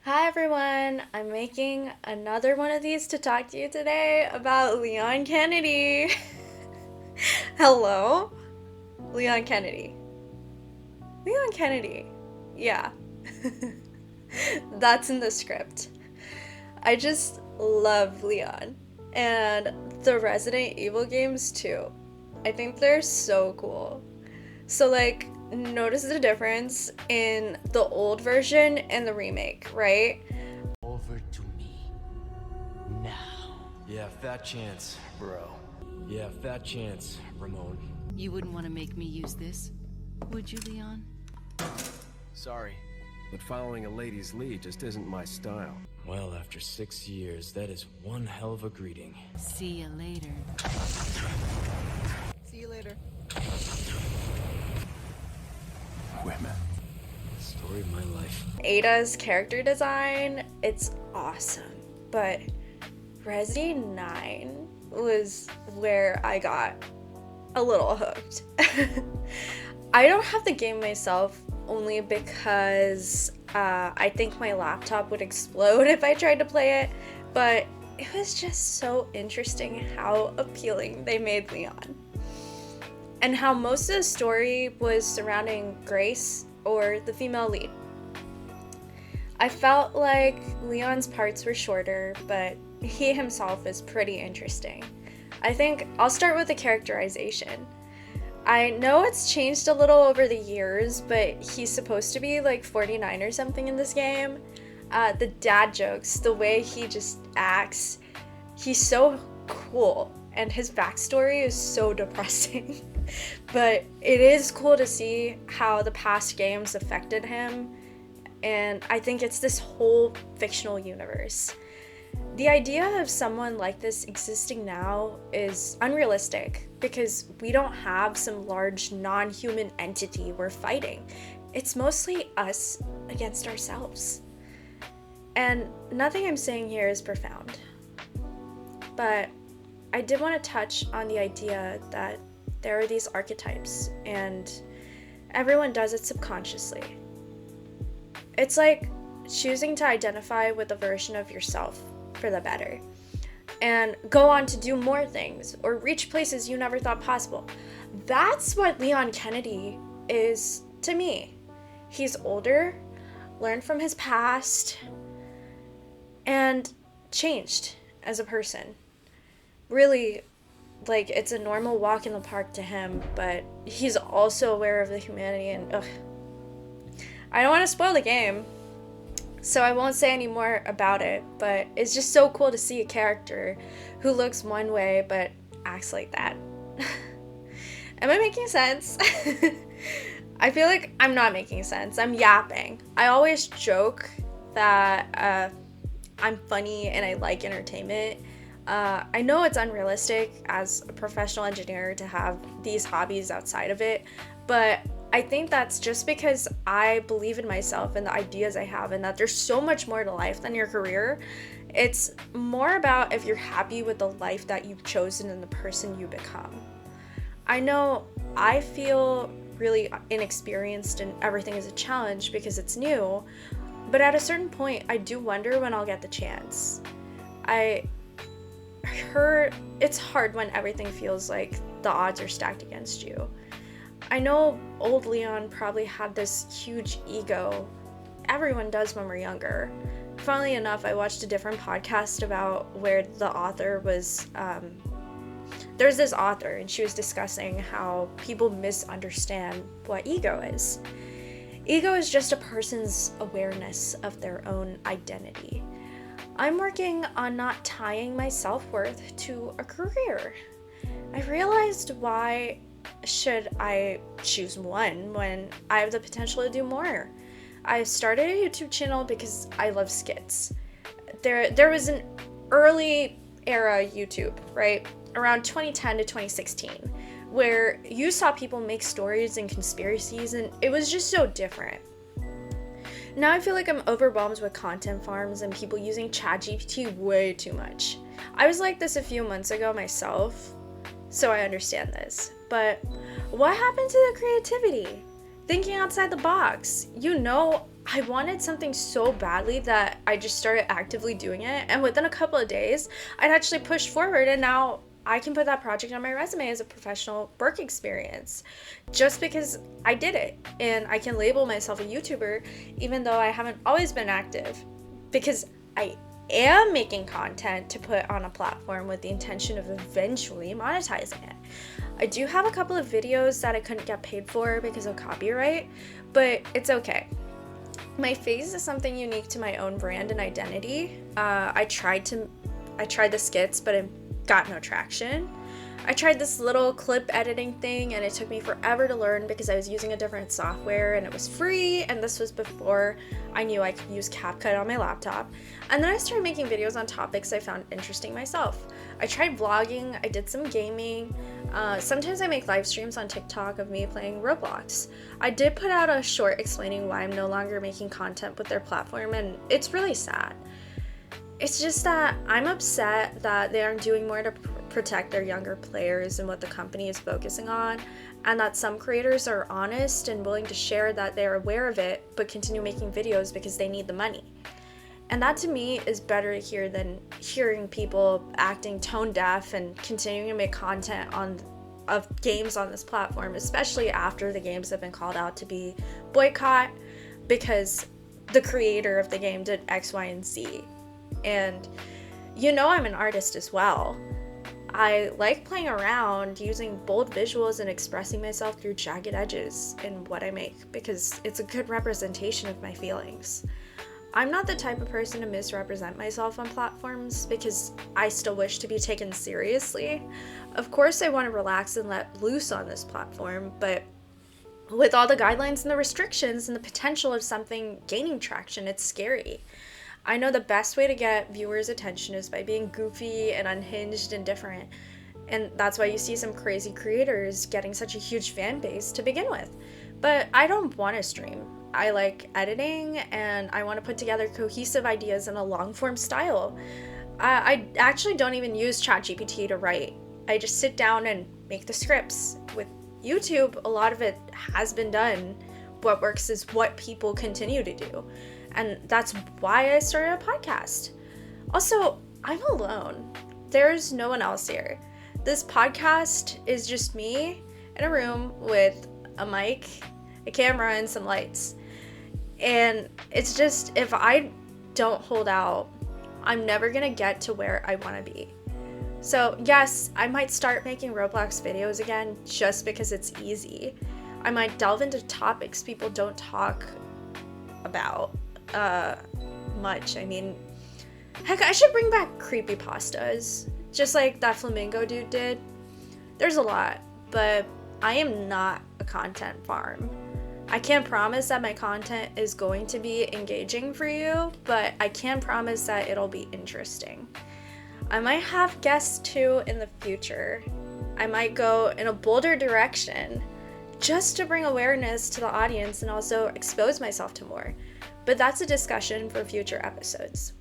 Hi everyone, I'm making another one of these to talk to you today about Leon Kennedy. Hello? Leon Kennedy. Leon Kennedy. Yeah. That's in the script. I just love Leon. And the Resident Evil games too. I think they're so cool. So, notice the difference in the old version and the remake, right? Over to me. Now. Yeah, fat chance, bro. Yeah, fat chance, Ramon. You wouldn't want to make me use this, would you, Leon? Sorry, but following a lady's lead just isn't my style. Well, after 6 years, that is one hell of a greeting. See you later. See you later. Women. Story of my life. Ada's character design, it's awesome. But Resident 9 was where I got a little hooked. I don't have the game myself only because I think my laptop would explode if I tried to play it, but it was just so interesting how appealing they made Leon. And how most of the story was surrounding Grace, or the female lead. I felt like Leon's parts were shorter, but he himself is pretty interesting. I think I'll start with the characterization. I know it's changed a little over the years, but he's supposed to be like 49 or something in this game. The dad jokes, the way he just acts, he's so cool, and his backstory is so depressing. But it is cool to see how the past games affected him, and I think it's this whole fictional universe. The idea of someone like this existing now is unrealistic because we don't have some large non-human entity we're fighting. It's mostly us against ourselves. And nothing I'm saying here is profound. But I did want to touch on the idea that there are these archetypes and everyone does it subconsciously. It's like choosing to identify with a version of yourself for the better and go on to do more things or reach places you never thought possible. That's what Leon Kennedy is to me. He's older, learned from his past, and changed as a person. Really, like, it's a normal walk in the park to him, but he's also aware of the humanity and I don't want to spoil the game, so I won't say any more about it, but it's just so cool to see a character who looks one way but acts like that. Am I making sense? I feel like I'm not making sense. I'm yapping. I always joke that I'm funny and I like entertainment. I know it's unrealistic as a professional engineer to have these hobbies outside of it, but I think that's just because I believe in myself and the ideas I have, and that there's so much more to life than your career. It's more about if you're happy with the life that you've chosen and the person you become. I know I feel really inexperienced and everything is a challenge because it's new, but at a certain point, I do wonder when I'll get the chance. I heard it's hard when everything feels like the odds are stacked against you. I know old Leon probably had this huge ego. Everyone does when we're younger. Funnily enough, I watched a different podcast about where the author was, there's this author and she was discussing how people misunderstand what ego is. Ego is just a person's awareness of their own identity. I'm working on not tying my self-worth to a career. I realized, why should I choose one when I have the potential to do more? I started a YouTube channel because I love skits. There was an early era YouTube, right? Around 2010 to 2016, where you saw people make stories and conspiracies, and it was just so different. Now I feel like I'm overwhelmed with content farms and people using ChatGPT way too much. I was like this a few months ago myself, so I understand this. But what happened to the creativity? Thinking outside the box? You know I wanted something so badly that I just started actively doing it, and within a couple of days, I'd actually pushed forward, and now I can put that project on my resume as a professional work experience just because I did it. And I can label myself a YouTuber even though I haven't always been active, because I am making content to put on a platform with the intention of eventually monetizing it. I do have a couple of videos that I couldn't get paid for because of copyright, but it's okay. My face is something unique to my own brand and identity. I tried the skits, but it got no traction. I tried this little clip editing thing, and it took me forever to learn because I was using a different software and it was free, and this was before I knew I could use CapCut on my laptop. And then I started making videos on topics I found interesting myself. I tried vlogging, I did some gaming. Sometimes I make live streams on TikTok of me playing Roblox. I did put out a short explaining why I'm no longer making content with their platform, and it's really sad. It's just that I'm upset that they aren't doing more to protect their younger players and what the company is focusing on, and that some creators are honest and willing to share that they're aware of it but continue making videos because they need the money. And that to me is better to hear than hearing people acting tone deaf and continuing to make content of games on this platform, especially after the games have been called out to be boycott because the creator of the game did X, Y, and Z. And I'm an artist as well. I like playing around using bold visuals and expressing myself through jagged edges in what I make because it's a good representation of my feelings. I'm not the type of person to misrepresent myself on platforms because I still wish to be taken seriously. Of course, I want to relax and let loose on this platform, but with all the guidelines and the restrictions and the potential of something gaining traction, it's scary. I know the best way to get viewers' attention is by being goofy and unhinged and different. And that's why you see some crazy creators getting such a huge fan base to begin with. But I don't want to stream. I like editing and I want to put together cohesive ideas in a long-form style. I actually don't even use ChatGPT to write. I just sit down and make the scripts. With YouTube, a lot of it has been done. What works is what people continue to do. And that's why I started a podcast. Also, I'm alone. There's no one else here. This podcast is just me in a room with a mic, a camera, and some lights. And it's just, if I don't hold out, I'm never gonna get to where I wanna be. So yes, I might start making Roblox videos again just because it's easy. I might delve into topics people don't talk about much. I mean, heck, I should bring back creepypastas, just like that flamingo dude did. There's a lot, but I am not a content farm. I can't promise that my content is going to be engaging for you, but I can promise that it'll be interesting. I might have guests too in the future. I might go in a bolder direction just to bring awareness to the audience and also expose myself to more. But that's a discussion for future episodes.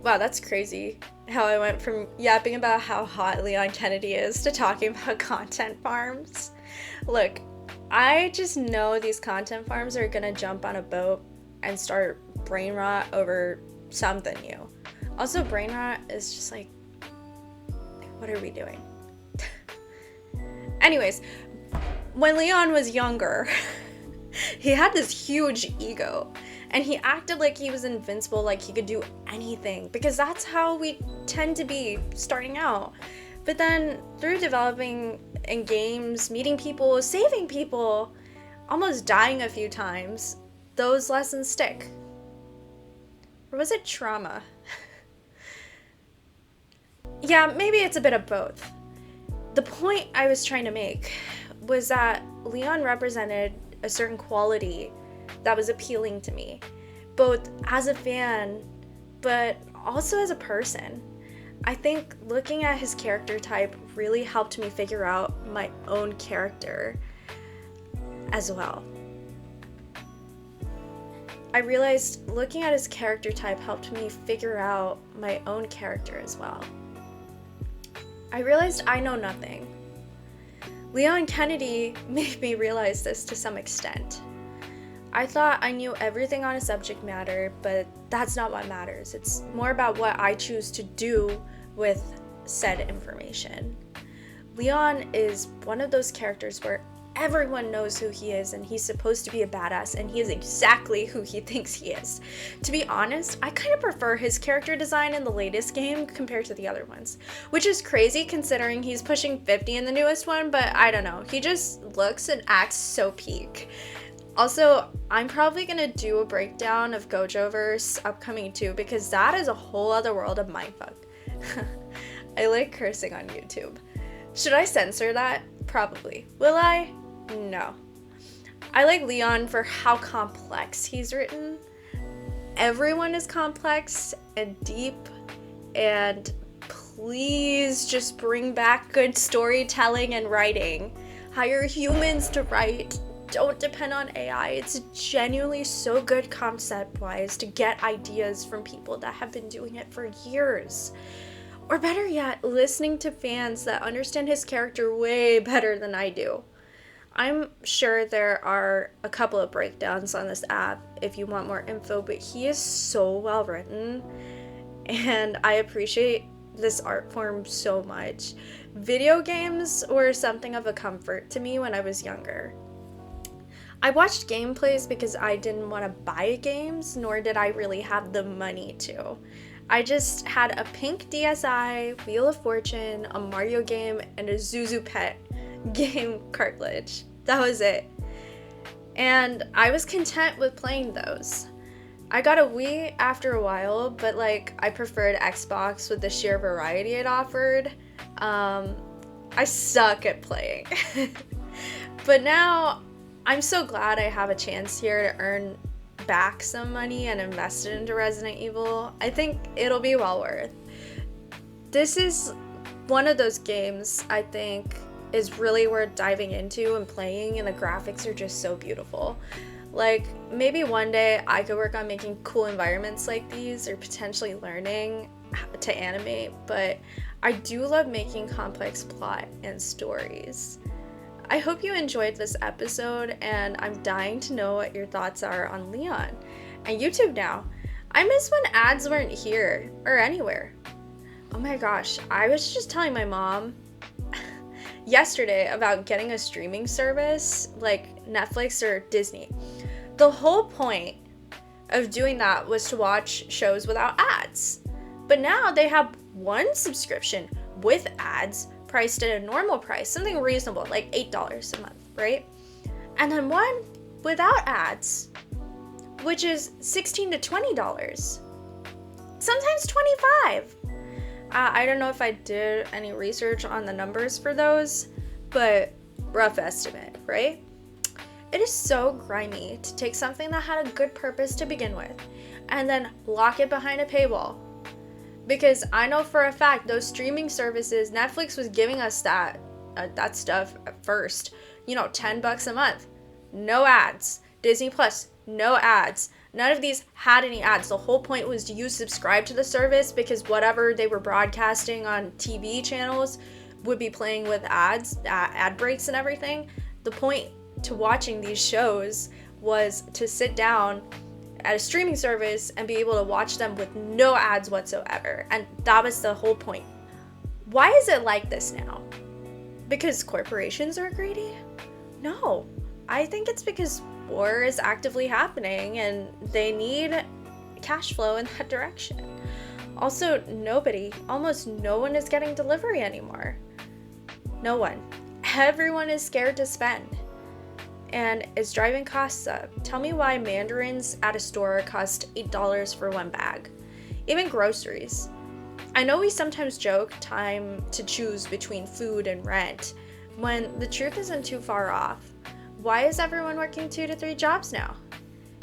Wow, that's crazy how I went from yapping about how hot Leon Kennedy is to talking about content farms. Look, I just know these content farms are gonna jump on a boat and start brain rot over something new. Also, brain rot is just like, what are we doing? Anyways, when Leon was younger, he had this huge ego, and he acted like he was invincible, like he could do anything, because that's how we tend to be starting out. But then through developing in games, meeting people, saving people, almost dying a few times, those lessons stick. Or was it trauma? Yeah, maybe it's a bit of both. The point I was trying to make was that Leon represented a certain quality that was appealing to me, both as a fan, but also as a person. I think looking at his character type really helped me figure out my own character as well. I realized looking at his character type helped me figure out my own character as well. I realized I know nothing. Leon Kennedy made me realize this to some extent. I thought I knew everything on a subject matter, but that's not what matters. It's more about what I choose to do with said information. Leon is one of those characters where everyone knows who he is and he's supposed to be a badass, and he is exactly who he thinks he is. To be honest, I kind of prefer his character design in the latest game compared to the other ones, which is crazy considering he's pushing 50 in the newest one, but I don't know, he just looks and acts so peak. Also, I'm probably gonna do a breakdown of Gojoverse upcoming too, because that is a whole other world of mindfuck. I like cursing on YouTube. Should I censor that? Probably. Will I? No. I like Leon for how complex he's written. Everyone is complex and deep, and please just bring back good storytelling and writing. Hire humans to write. Don't depend on AI. It's genuinely so good concept-wise to get ideas from people that have been doing it for years. Or better yet, listening to fans that understand his character way better than I do. I'm sure there are a couple of breakdowns on this app if you want more info, but he is so well written, and I appreciate this art form so much. Video games were something of a comfort to me when I was younger. I watched gameplays because I didn't want to buy games, nor did I really have the money to. I just had a pink DSi, Wheel of Fortune, a Mario game, and a Zuzu Pet game cartridge. That was it. And I was content with playing those. I got a Wii after a while, but I preferred Xbox with the sheer variety it offered. I suck at playing. But now, I'm so glad I have a chance here to earn back some money and invest it into Resident Evil. I think it'll be well worth. This is one of those games I think is really worth diving into and playing, and the graphics are just so beautiful. Maybe one day I could work on making cool environments like these, or potentially learning to animate, but I do love making complex plot and stories. I hope you enjoyed this episode, and I'm dying to know what your thoughts are on Leon and YouTube now. I miss when ads weren't here or anywhere. Oh my gosh, I was just telling my mom yesterday about getting a streaming service like Netflix or Disney. The whole point of doing that was to watch shows without ads. But now they have one subscription with ads priced at a normal price, something reasonable, like $8 a month, right? And then one without ads, which is $16 to $20. Sometimes $25. I don't know if I did any research on the numbers for those, but rough estimate, right? It is so grimy to take something that had a good purpose to begin with and then lock it behind a paywall. Because I know for a fact those streaming services, Netflix was giving us that stuff at first. $10 a month. No ads. Disney Plus, no ads. None of these had any ads. The whole point was you subscribe to the service because whatever they were broadcasting on TV channels would be playing with ads, ad breaks and everything. The point to watching these shows was to sit down at a streaming service and be able to watch them with no ads whatsoever. And that was the whole point. Why is it like this now? Because corporations are greedy? No. I think it's because war is actively happening and they need cash flow in that direction. Also, almost no one is getting delivery anymore. No one. Everyone is scared to spend. And it's driving costs up. Tell me why mandarins at a store cost $8 for one bag. Even groceries. I know we sometimes joke time to choose between food and rent, when the truth isn't too far off. Why is everyone working 2 to 3 jobs now?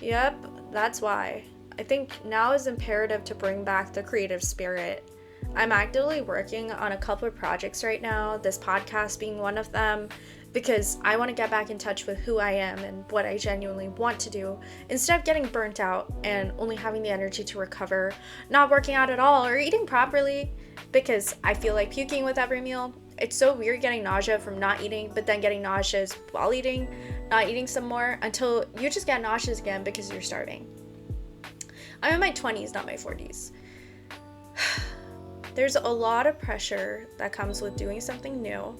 Yep, that's why. I think now is imperative to bring back the creative spirit. I'm actively working on a couple of projects right now, this podcast being one of them, because I want to get back in touch with who I am and what I genuinely want to do, instead of getting burnt out and only having the energy to recover, not working out at all, or eating properly, because I feel like puking with every meal. It's so weird getting nausea from not eating, but then getting nauseous while eating. not eating some more until you just get nauseous again because you're starving. I'm in my 20s, not my 40s. There's a lot of pressure that comes with doing something new,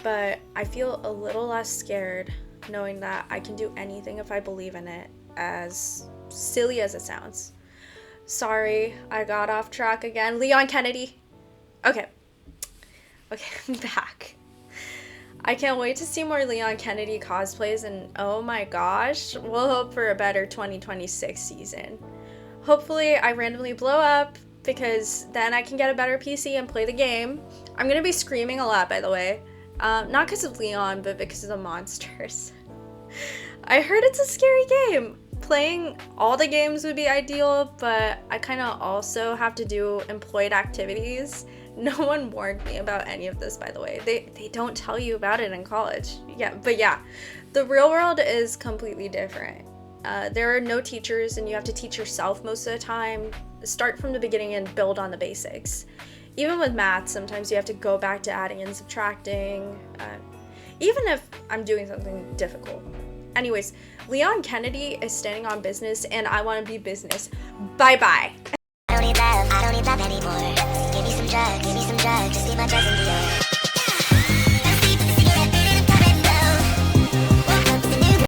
but I feel a little less scared knowing that I can do anything if I believe in it, as silly as it sounds. Sorry, I got off track again. Leon Kennedy. Okay, I'm back. I can't wait to see more Leon Kennedy cosplays, and oh my gosh, we'll hope for a better 2026 season. Hopefully I randomly blow up, because then I can get a better PC and play the game. I'm gonna be screaming a lot, by the way. Not because of Leon, but because of the monsters. I heard it's a scary game. Playing all the games would be ideal, but I kind of also have to do employed activities. No one warned me about any of this, by the way. They don't tell you about it in college. But the real world is completely different. There are no teachers, and you have to teach yourself most of the time. Start from the beginning and build on the basics. Even with math, sometimes you have to go back to adding and subtracting, even if I'm doing something difficult. Anyways, Leon Kennedy is standing on business, and I want to be business. Bye-bye. I don't need love anymore. Give me some drugs, just leave my drugs into yours.